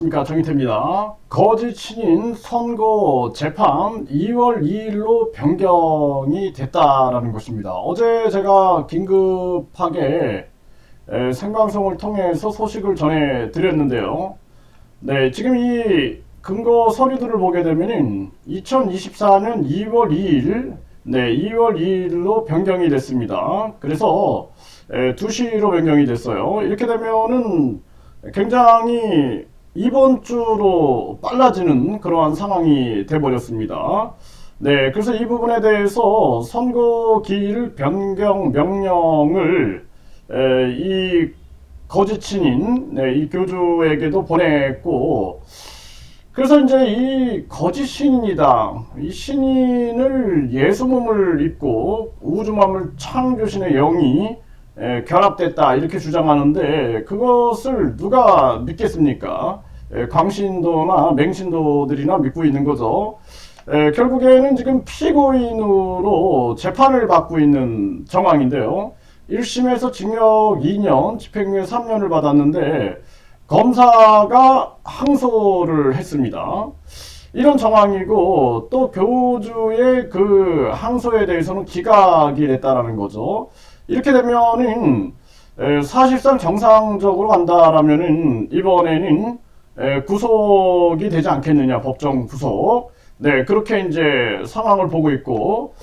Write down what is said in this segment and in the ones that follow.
그러니까 정의태입니다. 거짓 신인 선고 재판 2월 2일로 변경이 됐다라는 것입니다. 어제 제가 긴급하게 생방송을 통해서 소식을 전해드렸는데요. 네, 지금 이 근거 서류들을 보게 되면은 2024년 2월 2일, 네, 2월 2일로 변경이 됐습니다. 그래서 2시로 변경이 됐어요. 이렇게 되면은 굉장히 이번 주로 빨라지는 그러한 상황이 돼버렸습니다. 네, 그래서 이 부분에 대해서 선고기일 변경 명령을 이 거짓 신인, 네, 이 교주에게도 보냈고, 그래서 이제 이 거짓 신인이다. 이 신인을 예수몸을 입고 우주맘을 창조신의 영이 결합됐다 이렇게 주장하는데 그것을 누가 믿겠습니까? 광신도나 맹신도들이나 믿고 있는 거죠. 결국에는 지금 피고인으로 재판을 받고 있는 정황인데요. 1심에서 징역 2년, 집행유예 3년을 받았는데 검사가 항소를 했습니다. 이런 정황이고 또 교주의 그 항소에 대해서는 기각이 됐다라는 거죠. 이렇게 되면은 사실상 정상적으로 간다라면은 이번에는 구속이 되지 않겠느냐, 법정 구속. 네, 그렇게 이제 상황을 보고 있고,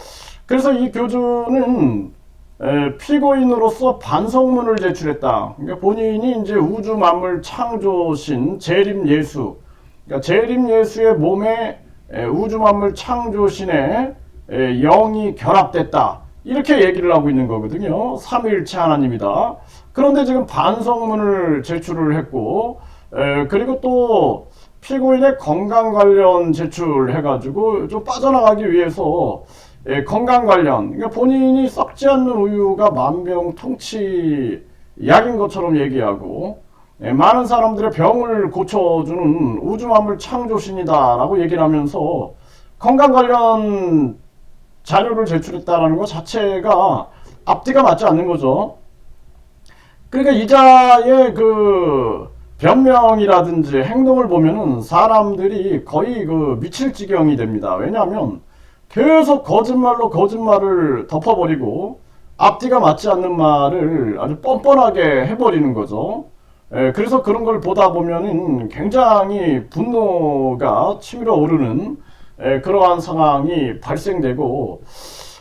그래서 이 교주는 피고인으로서 반성문을 제출했다. 그러니까 본인이 이제 우주 만물 창조신 재림 예수, 그러니까 재림 예수의 몸에 우주 만물 창조신의 영이 결합됐다. 이렇게 얘기를 하고 있는 거거든요. 삼위일체 하나님이다. 그런데 지금 반성문을 제출을 했고, 그리고 또 피고인의 건강 관련 제출해가지고 좀 빠져나가기 위해서 건강 관련, 그러니까 본인이 썩지 않는 우유가 만병통치 약인 것처럼 얘기하고, 많은 사람들의 병을 고쳐주는 우주만물 창조신이다라고 얘기를 하면서 건강 관련 자료를 제출했다는 것 자체가 앞뒤가 맞지 않는 거죠. 그러니까 이자의 그 변명이라든지 행동을 보면은 사람들이 거의 그 미칠 지경이 됩니다. 왜냐하면 계속 거짓말로 거짓말을 덮어버리고 앞뒤가 맞지 않는 말을 아주 뻔뻔하게 해버리는 거죠. 그래서 그런 걸 보다 보면은 굉장히 분노가 치밀어 오르는 그러한 상황이 발생되고,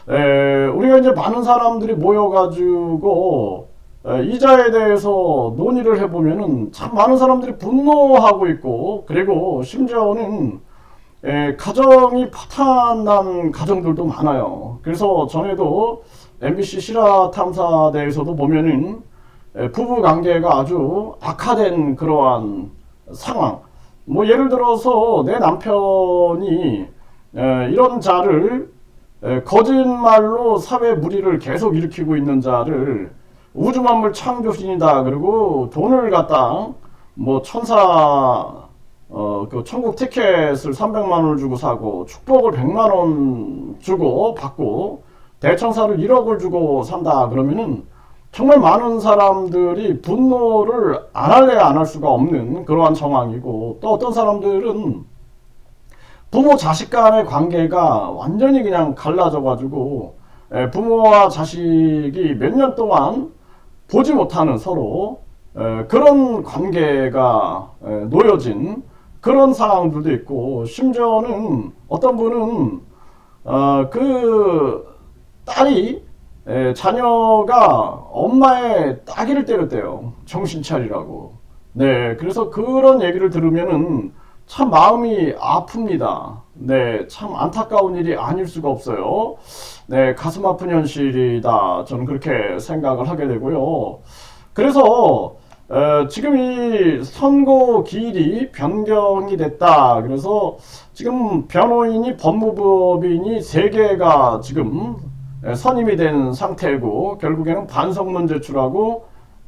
우리가 이제 많은 사람들이 모여가지고 이자에 대해서 논의를 해보면은 참 많은 사람들이 분노하고 있고, 그리고 심지어는 가정이 파탄난 가정들도 많아요. 그래서 전에도 MBC 실화탐사대에서도 보면은 부부 관계가 아주 악화된 그러한 상황. 뭐 예를 들어서 내 남편이 이런 자를 거짓말로 사회 물의를 계속 일으키고 있는 자를 우주만물 창조신이다. 그리고 돈을 갖다 뭐 그 천국 티켓을 300만 원을 주고 사고 축복을 100만 원 주고 받고 대천사를 1억을 주고 산다. 그러면은 정말 많은 사람들이 분노를 안 할래야 안 할 수가 없는 그러한 상황이고, 또 어떤 사람들은 부모 자식 간의 관계가 완전히 그냥 갈라져 가지고 부모와 자식이 몇 년 동안 보지 못하는 서로 그런 관계가 놓여진 그런 상황들도 있고, 심지어는 어떤 분은 그 딸이 자녀가 엄마의 따귀를 때렸대요. 정신 차리라고. 네, 그래서 그런 얘기를 들으면은 참 마음이 아픕니다. 네, 참 안타까운 일이 아닐 수가 없어요. 네, 가슴 아픈 현실이다. 저는 그렇게 생각을 하게 되고요. 그래서 지금 이 선고 기일이 변경이 됐다. 그래서 지금 변호인이 법무법인이 3개가 지금 선임이 된 상태고, 결국에는 반성문 제출하고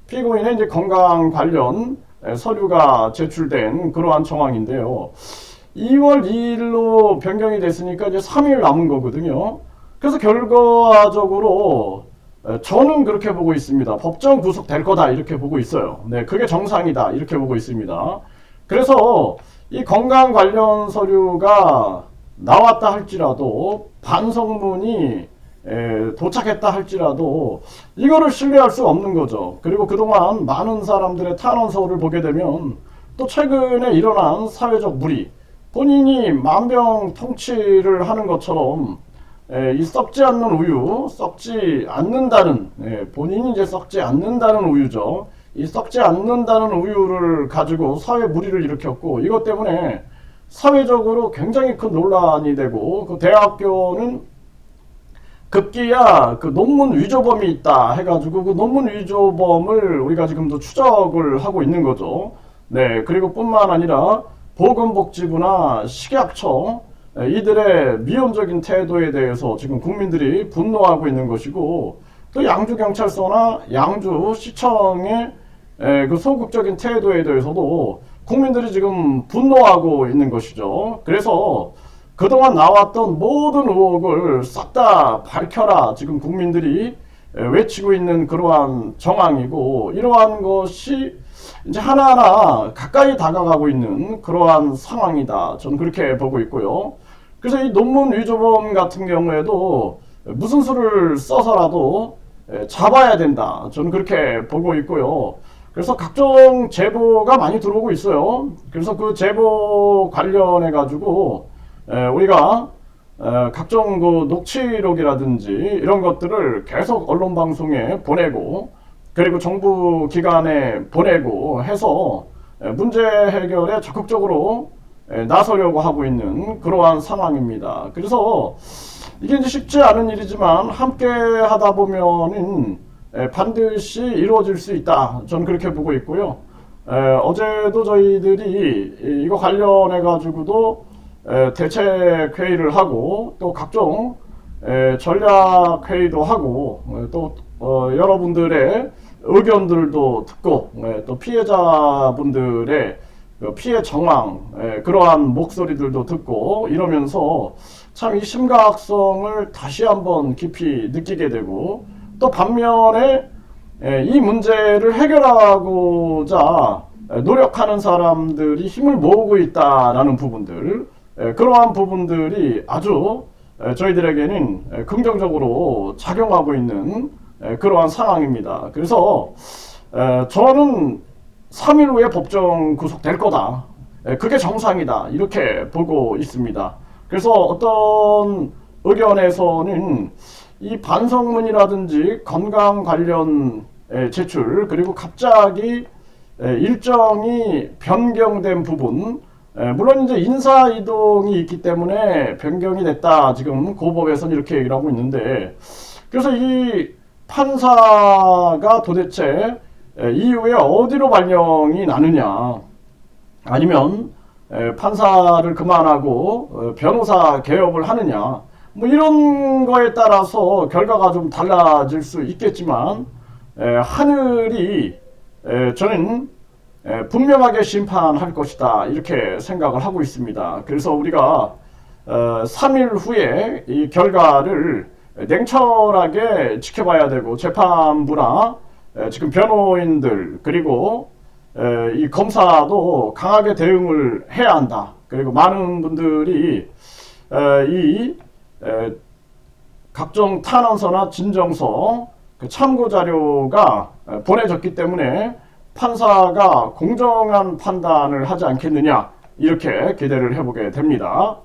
피고인의 이제 건강 관련 서류가 제출된 그러한 정황인데요. 2월 2일로 변경이 됐으니까 이제 3일 남은 거거든요. 그래서 결과적으로 저는 그렇게 보고 있습니다. 법정 구속될 거다 이렇게 보고 있어요. 네, 그게 정상이다 이렇게 보고 있습니다. 그래서 이 건강 관련 서류가 나왔다 할지라도 반성문이 도착했다 할지라도 이거를 신뢰할 수 없는 거죠. 그리고 그동안 많은 사람들의 탄원서를 보게 되면 또 최근에 일어난 사회적 무리, 본인이 만병통치를 하는 것처럼 이 썩지 않는 우유, 썩지 않는다는, 본인이 이제 썩지 않는다는 우유죠. 이 썩지 않는다는 우유를 가지고 사회 무리를 일으켰고, 이것 때문에 사회적으로 굉장히 큰 논란이 되고, 그 대학교는 급기야 그 논문 위조범이 있다 해가지고 그 논문 위조범을 우리가 지금도 추적을 하고 있는 거죠. 네, 그리고 뿐만 아니라 보건복지부나 식약처 이들의 미온적인 태도에 대해서 지금 국민들이 분노하고 있는 것이고, 또 양주경찰서나 양주시청의 그 소극적인 태도에 대해서도 국민들이 지금 분노하고 있는 것이죠. 그래서 그동안 나왔던 모든 의혹을 싹 다 밝혀라 지금 국민들이 외치고 있는 그러한 정황이고, 이러한 것이 이제 하나하나 가까이 다가가고 있는 그러한 상황이다. 저는 그렇게 보고 있고요. 그래서 이 논문 위조범 같은 경우에도 무슨 수를 써서라도 잡아야 된다. 저는 그렇게 보고 있고요. 그래서 각종 제보가 많이 들어오고 있어요. 그래서 그 제보 관련해 가지고 우리가 각종 그 녹취록이라든지 이런 것들을 계속 언론 방송에 보내고, 그리고 정부 기관에 보내고 해서 문제 해결에 적극적으로 나서려고 하고 있는 그러한 상황입니다. 그래서 이게 이제 쉽지 않은 일이지만 함께 하다 보면은 반드시 이루어질 수 있다. 저는 그렇게 보고 있고요. 어제도 저희들이 이거 관련해 가지고도 대책 회의를 하고 또 각종 전략 회의도 하고 또 여러분들의 의견들도 듣고 또 피해자분들의 피해 정황 그러한 목소리들도 듣고 이러면서 참 이 심각성을 다시 한번 깊이 느끼게 되고, 또 반면에 이 문제를 해결하고자 노력하는 사람들이 힘을 모으고 있다라는 부분들, 그러한 부분들이 아주 저희들에게는 긍정적으로 작용하고 있는 그러한 상황입니다. 그래서 저는 3일 후에 법정 구속될 거다. 그게 정상이다. 이렇게 보고 있습니다. 그래서 어떤 의견에서는 이 반성문이라든지 건강 관련 제출, 그리고 갑자기 일정이 변경된 부분, 물론 이제 인사 이동이 있기 때문에 변경이 됐다. 지금 고법에서는 이렇게 얘기를 하고 있는데, 그래서 이 판사가 도대체 이후에 어디로 발령이 나느냐, 아니면 판사를 그만하고 변호사 개업을 하느냐, 뭐 이런 거에 따라서 결과가 좀 달라질 수 있겠지만 하늘이 저는 분명하게 심판할 것이다 이렇게 생각을 하고 있습니다. 그래서 우리가 3일 후에 이 결과를 냉철하게 지켜봐야 되고, 재판부나 지금 변호인들 그리고 이 검사도 강하게 대응을 해야 한다. 그리고 많은 분들이 이 각종 탄원서나 진정서 참고 자료가 보내졌기 때문에 판사가 공정한 판단을 하지 않겠느냐 이렇게 기대를 해보게 됩니다.